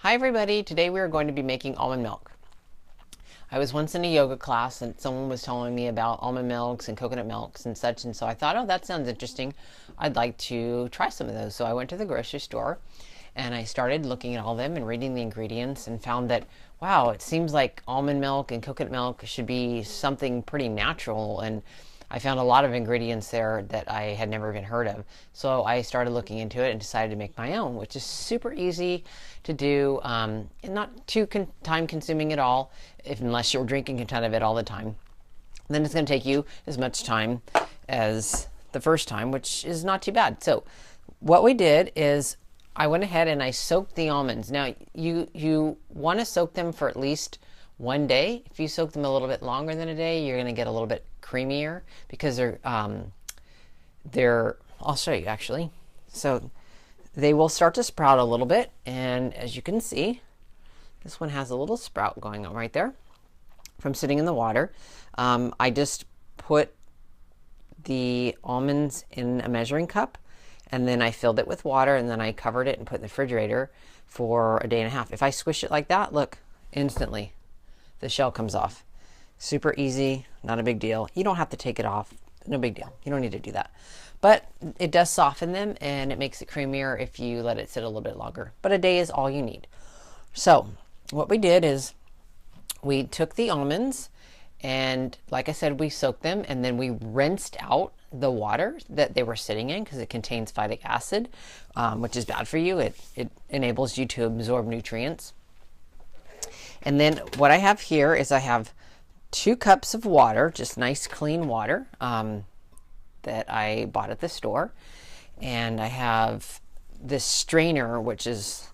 Hi everybody, today we are going to be making almond milk. I was once in a yoga class and someone was telling me about almond milks and coconut milks and such, and so I thought, oh, that sounds interesting. I'd like to try some of those. So I went to the grocery store and I started looking at all of them and reading the ingredients and found that, wow, it seems like almond milk and coconut milk should be something pretty natural, and I found a lot of ingredients there that I had never even heard of. So I started looking into it and decided to make my own, which is super easy to do and not too time consuming at all, unless you're drinking a ton of it all the time. Then it's going to take you as much time as the first time, which is not too bad. So what we did is I went ahead and I soaked the almonds. Now you want to soak them for at least one day. If you soak them a little bit longer than a day, you're going to get a little bit creamier because they're I'll show you actually. So they will start to sprout a little bit, and as you can see, this one has a little sprout going on right there from sitting in the water. I just put the almonds in a measuring cup, and then I filled it with water, and then I covered it and put it in the refrigerator for a day and a half. If I squish it like that, look, instantly the shell comes off. Super easy, not a big deal. You don't have to take it off, no big deal. You don't need to do that. But it does soften them and it makes it creamier if you let it sit a little bit longer. But a day is all you need. So what we did is we took the almonds and, like I said, we soaked them, and then we rinsed out the water that they were sitting in because it contains phytic acid, which is bad for you. It enables you to absorb nutrients. And then what I have here is I have 2 cups of water, just nice clean water that I bought at the store. And I have this strainer, which is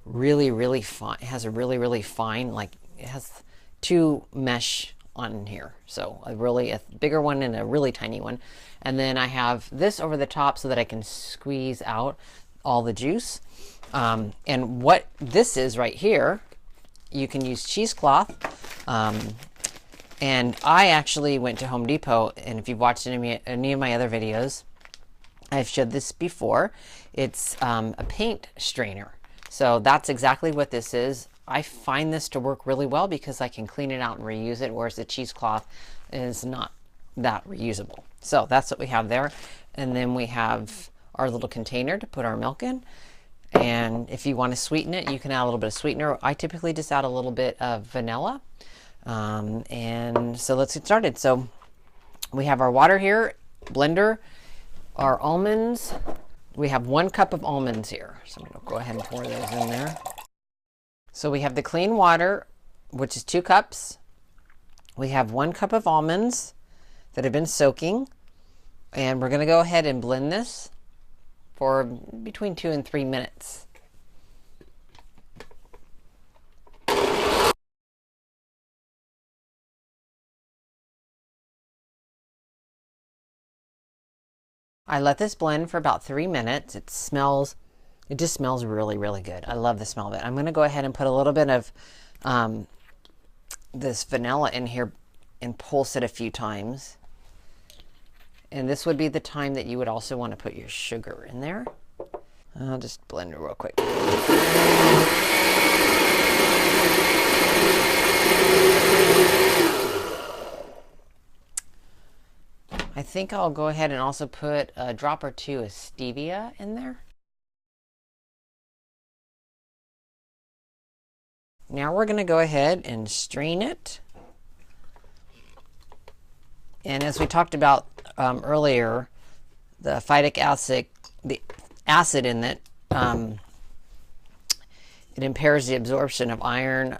really, really fine. It has a really, really fine, like it has 2 mesh on here. So a bigger one and a really tiny one. And then I have this over the top so that I can squeeze out all the juice. And what this is right here, you can use cheesecloth. And I actually went to Home Depot, and if you've watched any of my other videos, I've showed this before. It's a paint strainer. So that's exactly what this is. I find this to work really well because I can clean it out and reuse it, whereas the cheesecloth is not that reusable. So that's what we have there. And then we have our little container to put our milk in. And if you want to sweeten it, you can add a little bit of sweetener. I typically just add a little bit of vanilla. And so let's get started. So we have our water here, blender, our almonds. We have 1 cup of almonds here. So I'm going to go ahead and pour those in there. So we have the clean water, which is 2 cups. We have 1 cup of almonds that have been soaking. And we're going to go ahead and blend this for between 2 and 3 minutes. I let this blend for about 3 minutes. It just smells really, really good. I love the smell of it. I'm going to go ahead and put a little bit of this vanilla in here and pulse it a few times. And this would be the time that you would also want to put your sugar in there. I'll just blend it real quick. I think I'll go ahead and also put a drop or 2 of stevia in there. Now we're going to go ahead and strain it. And as we talked about earlier, the phytic acid, the acid in it, it impairs the absorption of iron,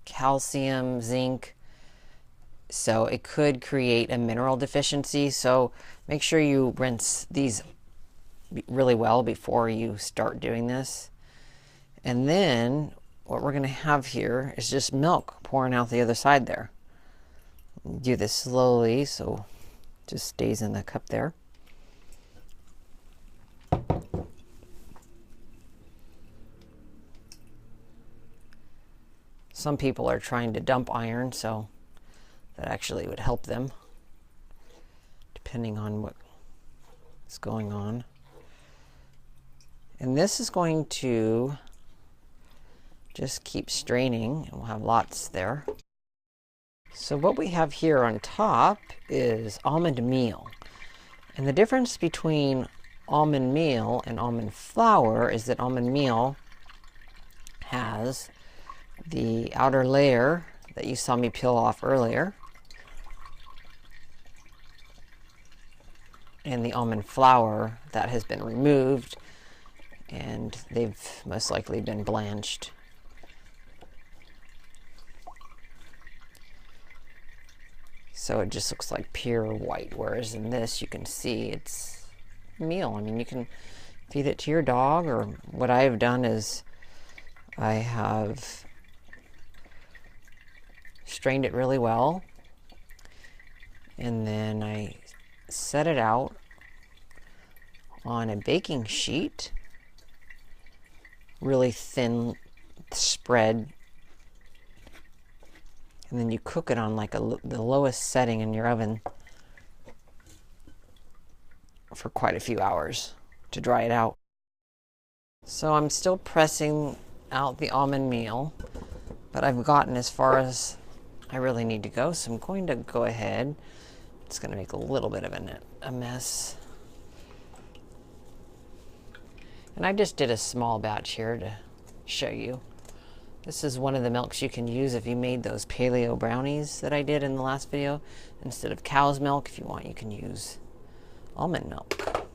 calcium, zinc. So it could create a mineral deficiency. So make sure you rinse these really well before you start doing this. And then what we're going to have here is just milk pouring out the other side there. Do this slowly so it just stays in the cup there. Some people are trying to dump iron, so that actually would help them, depending on what's going on. And this is going to Just keep straining and we'll have lots there. So what we have here on top is almond meal. And the difference between almond meal and almond flour is that almond meal has the outer layer that you saw me peel off earlier, and the almond flour that has been removed, and they've most likely been blanched. So it just looks like pure white, whereas in this you can see it's meal. I mean, you can feed it to your dog, or what I have done is I have strained it really well, and then I set it out on a baking sheet, really thin spread, and then you cook it on like the lowest setting in your oven for quite a few hours to dry it out. So I'm still pressing out the almond meal, but I've gotten as far as I really need to go, so I'm going to go ahead. It's going to make a little bit of a mess. And I just did a small batch here to show you. This is one of the milks you can use if you made those paleo brownies that I did in the last video. Instead of cow's milk, if you want, you can use almond milk.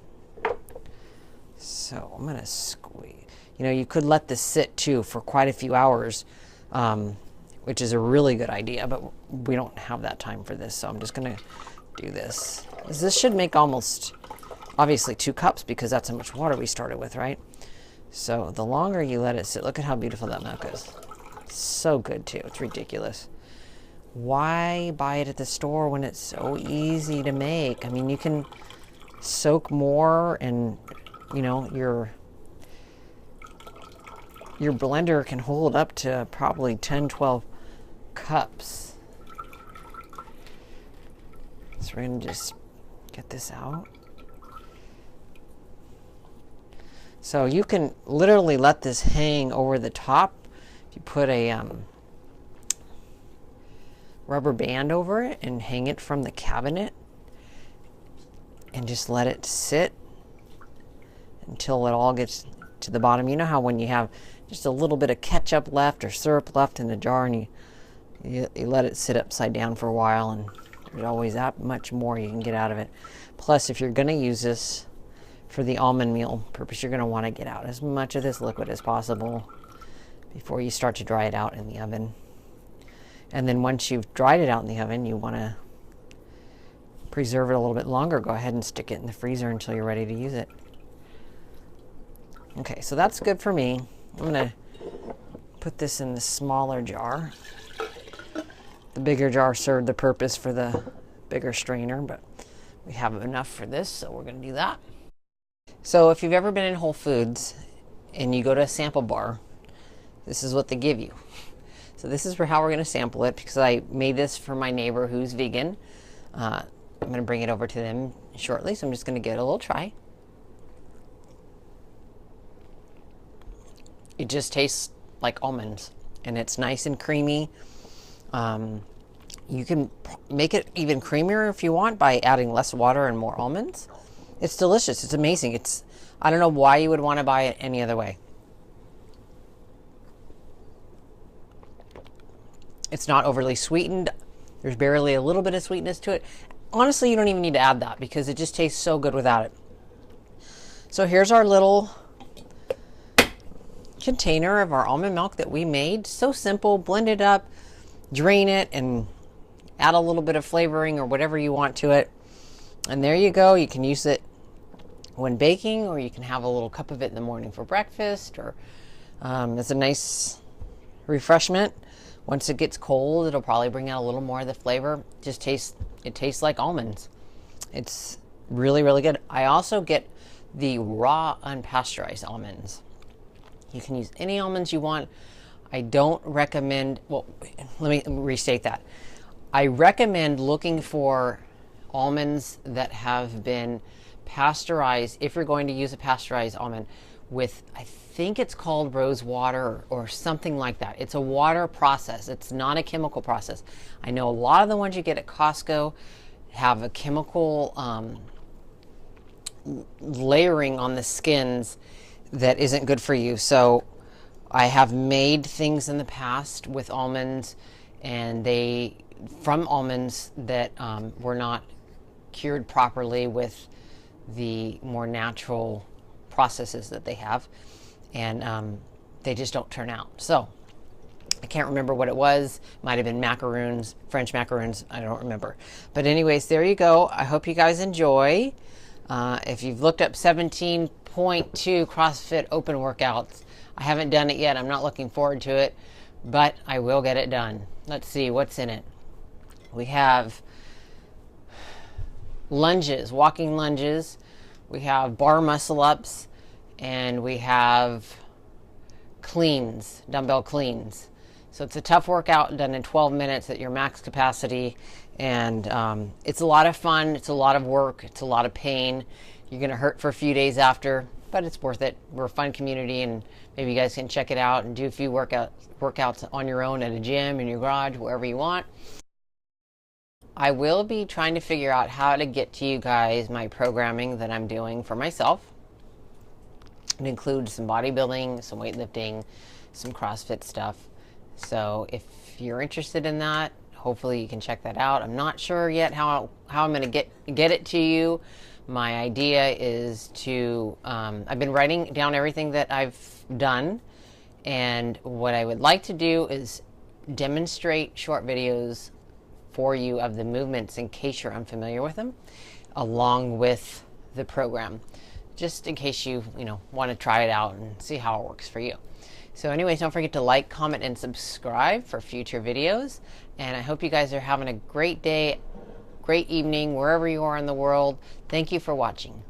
So I'm going to squeeze. You know, you could let this sit too for quite a few hours, which is a really good idea, but we don't have that time for this, so I'm just going to do this. This should make almost, obviously, 2 cups because that's how much water we started with, right? So the longer you let it sit, look at how beautiful that milk is. So good too. It's ridiculous. Why buy it at the store when it's so easy to make? I mean, you can soak more, and you know, your blender can hold up to probably 10-12 cups. So we're gonna just get this out. So you can literally let this hang over the top. If you put a rubber band over it and hang it from the cabinet and just let it sit until it all gets to the bottom. You know how when you have just a little bit of ketchup left or syrup left in the jar, and you let it sit upside down for a while, and there's always that much more you can get out of it. Plus, if you're going to use this for the almond meal purpose, you're going to want to get out as much of this liquid as possible before you start to dry it out in the oven. And then once you've dried it out in the oven, you want to preserve it a little bit longer. Go ahead and stick it in the freezer until you're ready to use it. Okay, so that's good for me. I'm going to put this in the smaller jar. The bigger jar served the purpose for the bigger strainer, but we have enough for this, so we're going to do that. So if you've ever been in Whole Foods and you go to a sample bar, this is what they give you. So this is for how we're going to sample it, because I made this for my neighbor who's vegan. I'm going to bring it over to them shortly, so I'm just going to give it a little try. It just tastes like almonds, and it's nice and creamy. You can make it even creamier if you want by adding less water and more almonds. It's delicious. It's amazing. I don't know why you would want to buy it any other way. It's not overly sweetened. There's barely a little bit of sweetness to it. Honestly, you don't even need to add that because it just tastes so good without it. So here's our little container of our almond milk that we made. So simple. Blend it up, drain it, and add a little bit of flavoring or whatever you want to it. And there you go. You can use it when baking, or you can have a little cup of it in the morning for breakfast, or as a nice refreshment. Once it gets cold, it'll probably bring out a little more of the flavor. It tastes like almonds. It's really, really good. I also get the raw unpasteurized almonds. You can use any almonds you want. I don't recommend, well, let me restate that. I recommend looking for almonds that have been pasteurized, if you're going to use a pasteurized almond, with, I think it's called rose water or something like that. It's a water process. It's not a chemical process. I know a lot of the ones you get at Costco have a chemical layering on the skins that isn't good for you. So I have made things in the past with almonds, and from almonds that were not cured properly with the more natural processes that they have, and they just don't turn out. So I can't remember what it was. Might have been macaroons, French macaroons. I don't remember. But anyways, there you go. I hope you guys enjoy. If you've looked up 17.2 CrossFit open workouts, I haven't done it yet. I'm not looking forward to it, but I will get it done. Let's see what's in it. We have lunges, walking lunges. We have bar muscle ups, and we have cleans, dumbbell cleans. So it's a tough workout done in 12 minutes at your max capacity, and it's a lot of fun. It's a lot of work. It's a lot of pain. You're going to hurt for a few days after, but it's worth it. We're a fun community, and maybe you guys can check it out and do a few workouts on your own at a gym, in your garage, wherever you want. I will be trying to figure out how to get to you guys my programming that I'm doing for myself. It includes some bodybuilding, some weightlifting, some CrossFit stuff. So if you're interested in that, hopefully you can check that out. I'm not sure yet how I'm going to get it to you. My idea is to, I've been writing down everything that I've done, and what I would like to do is demonstrate short videos for you of the movements in case you're unfamiliar with them, along with the program, just in case you want to try it out and see how it works for you. So anyways, don't forget to like, comment, and subscribe for future videos. And I hope you guys are having a great day, great evening, wherever you are in the world. Thank you for watching.